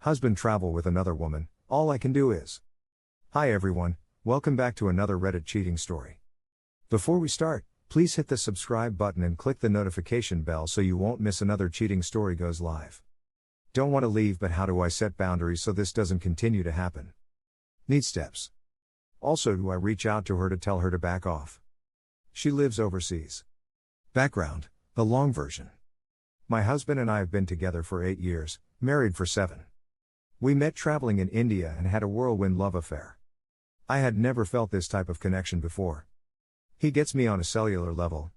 Husband travel with another woman, all I can do is. Hi everyone, welcome back to another Reddit cheating story. Before we start, please hit the subscribe button and click the notification bell so you won't miss another cheating story goes live. Don't want to leave, but how do I set boundaries so this doesn't continue to happen? Need steps. Also, do I reach out to her to tell her to back off? She lives overseas. Background, the long version. My husband and I have been together for 8 years, married for 7. We met traveling in India and had a whirlwind love affair. I had never felt this type of connection before. He gets me on a cellular level.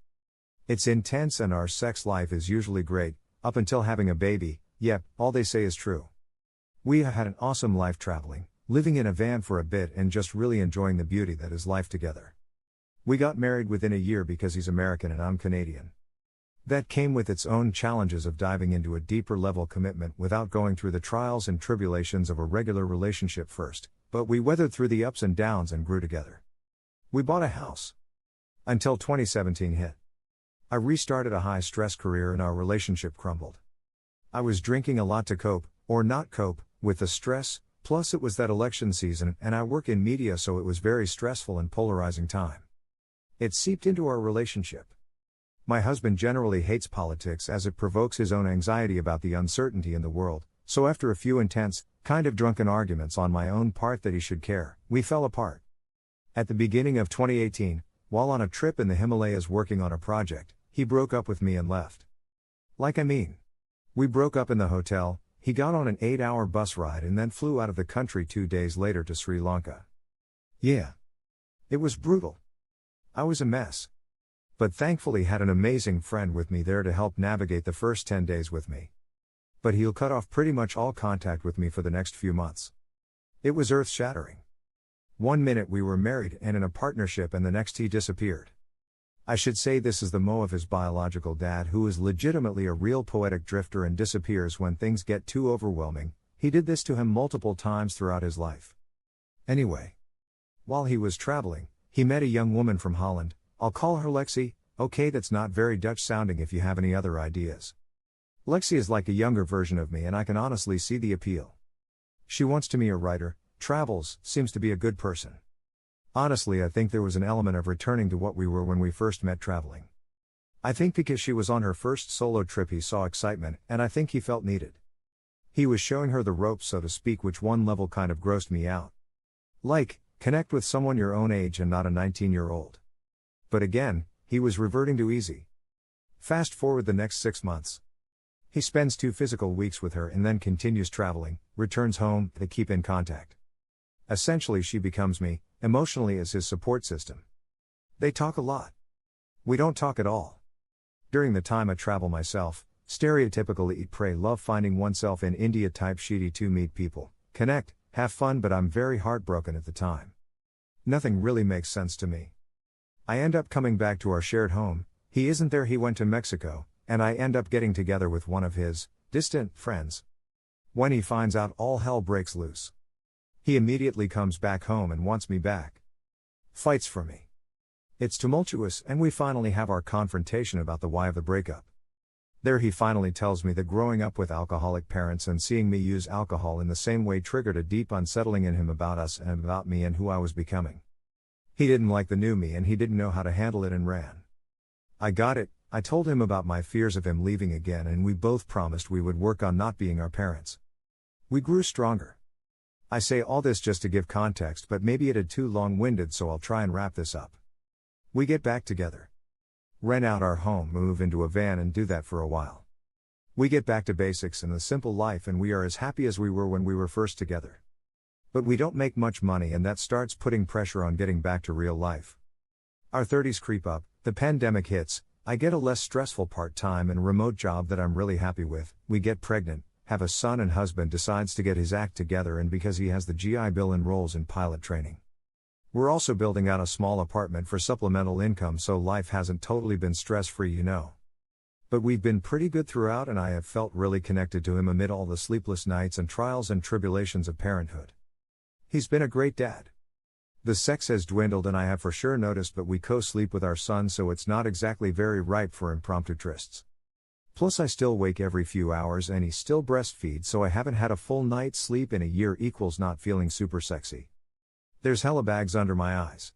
It's intense and our sex life is usually great, up until having a baby. Yep, all they say is true. We have had an awesome life traveling, living in a van for a bit and just really enjoying the beauty that is life together. We got married within a year because he's American and I'm Canadian. That came with its own challenges of diving into a deeper level commitment without going through the trials and tribulations of a regular relationship first, but we weathered through the ups and downs and grew together. We bought a house. Until 2017 hit. I restarted a high-stress career and our relationship crumbled. I was drinking a lot to cope, or not cope, with the stress, plus it was that election season and I work in media, so it was very stressful and polarizing time. It seeped into our relationship. My husband generally hates politics as it provokes his own anxiety about the uncertainty in the world, so after a few intense, kind of drunken arguments on my own part that he should care, we fell apart. At the beginning of 2018, while on a trip in the Himalayas working on a project, he broke up with me and left. We broke up in the hotel, he got on an 8-hour bus ride and then flew out of the country 2 days later to Sri Lanka. Yeah. It was brutal. I was a mess. But thankfully had an amazing friend with me there to help navigate the first 10 days with me. But he'll cut off pretty much all contact with me for the next few months. It was earth-shattering. 1 minute we were married and in a partnership and the next he disappeared. I should say this is the Mo of his biological dad, who is legitimately a real poetic drifter and disappears when things get too overwhelming. He did this to him multiple times throughout his life. Anyway. While he was traveling, he met a young woman from Holland. I'll call her Lexi. Okay, that's not very Dutch sounding if you have any other ideas. Lexi is like a younger version of me and I can honestly see the appeal. She wants to be a writer, travels, seems to be a good person. Honestly, I think there was an element of returning to what we were when we first met traveling. I think because she was on her first solo trip he saw excitement and I think he felt needed. He was showing her the ropes, so to speak, which one level kind of grossed me out. Like, connect with someone your own age and not a 19-year-old. But again, he was reverting to easy. Fast forward the next 6 months. He spends 2 physical weeks with her and then continues traveling, returns home, they keep in contact. Essentially she becomes me, emotionally as his support system. They talk a lot. We don't talk at all. During the time I travel myself, stereotypical eat pray love finding oneself in India type sheety to meet people, connect, have fun, but I'm very heartbroken at the time. Nothing really makes sense to me. I end up coming back to our shared home, he isn't there, he went to Mexico, and I end up getting together with one of his distant friends. When he finds out, all hell breaks loose. He immediately comes back home and wants me back. Fights for me. It's tumultuous and we finally have our confrontation about the why of the breakup. There he finally tells me that growing up with alcoholic parents and seeing me use alcohol in the same way triggered a deep unsettling in him about us and about me and who I was becoming. He didn't like the new me and he didn't know how to handle it and ran. I got it. I told him about my fears of him leaving again and we both promised we would work on not being our parents. We grew stronger. I say all this just to give context, but maybe it is too long-winded, so I'll try and wrap this up. We get back together. Rent out our home, move into a van and do that for a while. We get back to basics and the simple life and we are as happy as we were when we were first together. But we don't make much money and that starts putting pressure on getting back to real life. Our 30s creep up, the pandemic hits, I get a less stressful part-time and remote job that I'm really happy with, we get pregnant, have a son, and husband decides to get his act together, and because he has the GI Bill enrolls in pilot training. We're also building out a small apartment for supplemental income, so life hasn't totally been stress-free, But we've been pretty good throughout and I have felt really connected to him amid all the sleepless nights and trials and tribulations of parenthood. He's been a great dad. The sex has dwindled and I have for sure noticed, but we co-sleep with our son, so it's not exactly very ripe for impromptu trysts. Plus I still wake every few hours and he still breastfeeds, so I haven't had a full night's sleep in a year equals not feeling super sexy. There's hella bags under my eyes.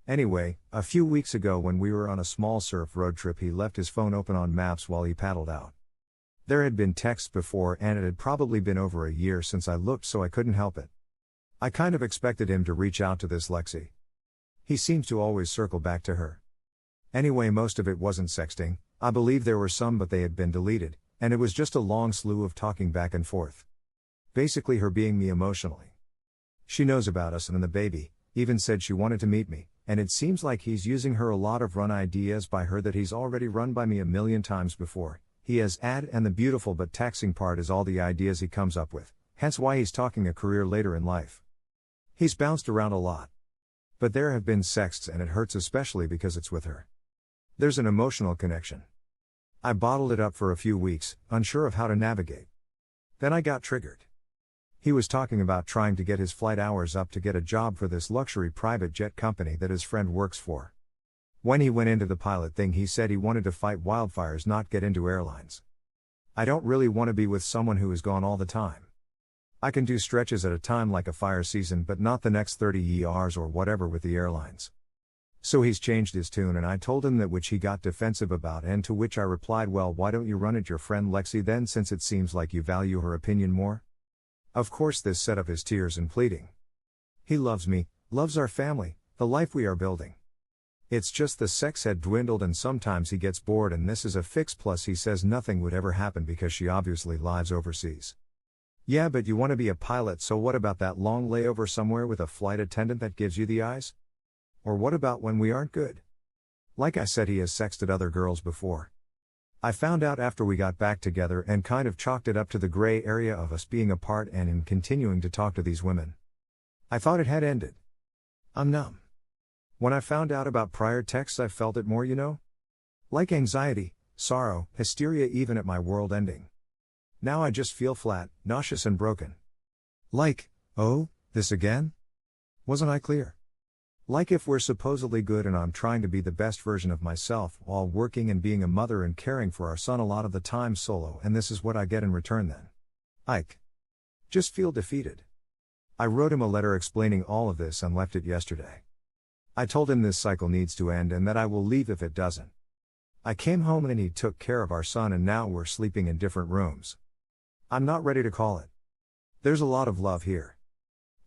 Anyway, a few weeks ago when we were on a small surf road trip, he left his phone open on maps while he paddled out. There had been texts before and it had probably been over a year since I looked, so I couldn't help it. I kind of expected him to reach out to this Lexi. He seems to always circle back to her. Anyway, most of it wasn't sexting. I believe there were some, but they had been deleted, and it was just a long slew of talking back and forth. Basically her being me emotionally. She knows about us and the baby, even said she wanted to meet me, and it seems like he's using her a lot of run ideas by her that he's already run by me a million times before. He has and the beautiful but taxing part is all the ideas he comes up with, hence why he's talking a career later in life. He's bounced around a lot. But there have been sexts and it hurts, especially because it's with her. There's an emotional connection. I bottled it up for a few weeks, unsure of how to navigate. Then I got triggered. He was talking about trying to get his flight hours up to get a job for this luxury private jet company that his friend works for. When he went into the pilot thing, he said he wanted to fight wildfires, not get into airlines. I don't really want to be with someone who is gone all the time. I can do stretches at a time like a fire season, but not the next 30 ERs or whatever with the airlines. So he's changed his tune and I told him that, which he got defensive about, and to which I replied, well, why don't you run at your friend Lexi then, since it seems like you value her opinion more? Of course this set up his tears and pleading. He loves me, loves our family, the life we are building. It's just the sex had dwindled and sometimes he gets bored, and this is a fix. Plus he says nothing would ever happen because she obviously lives overseas. Yeah, but you want to be a pilot, so what about that long layover somewhere with a flight attendant that gives you the eyes? Or what about when we aren't good? Like I said, he has sexted other girls before. I found out after we got back together and kind of chalked it up to the gray area of us being apart and him continuing to talk to these women. I thought it had ended. I'm numb. When I found out about prior texts, I felt it more, like anxiety, sorrow, hysteria, even at my world ending. Now I just feel flat, nauseous and broken. Like, oh, this again? Wasn't I clear? Like if we're supposedly good and I'm trying to be the best version of myself while working and being a mother and caring for our son a lot of the time solo, and this is what I get in return then. Ike. Just feel defeated. I wrote him a letter explaining all of this and left it yesterday. I told him this cycle needs to end and that I will leave if it doesn't. I came home and he took care of our son and now we're sleeping in different rooms. I'm not ready to call it. There's a lot of love here.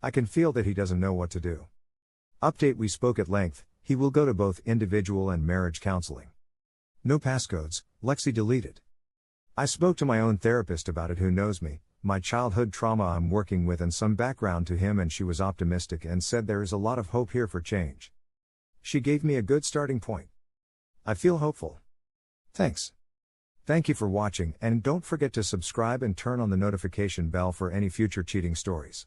I can feel that he doesn't know what to do. Update: we spoke at length. He will go to both individual and marriage counseling. No passcodes, Lexi deleted. I spoke to my own therapist about it, who knows me, my childhood trauma I'm working with and some background to him, and she was optimistic and said there is a lot of hope here for change. She gave me a good starting point. I feel hopeful. Thanks. Thank you for watching, and don't forget to subscribe and turn on the notification bell for any future cheating stories.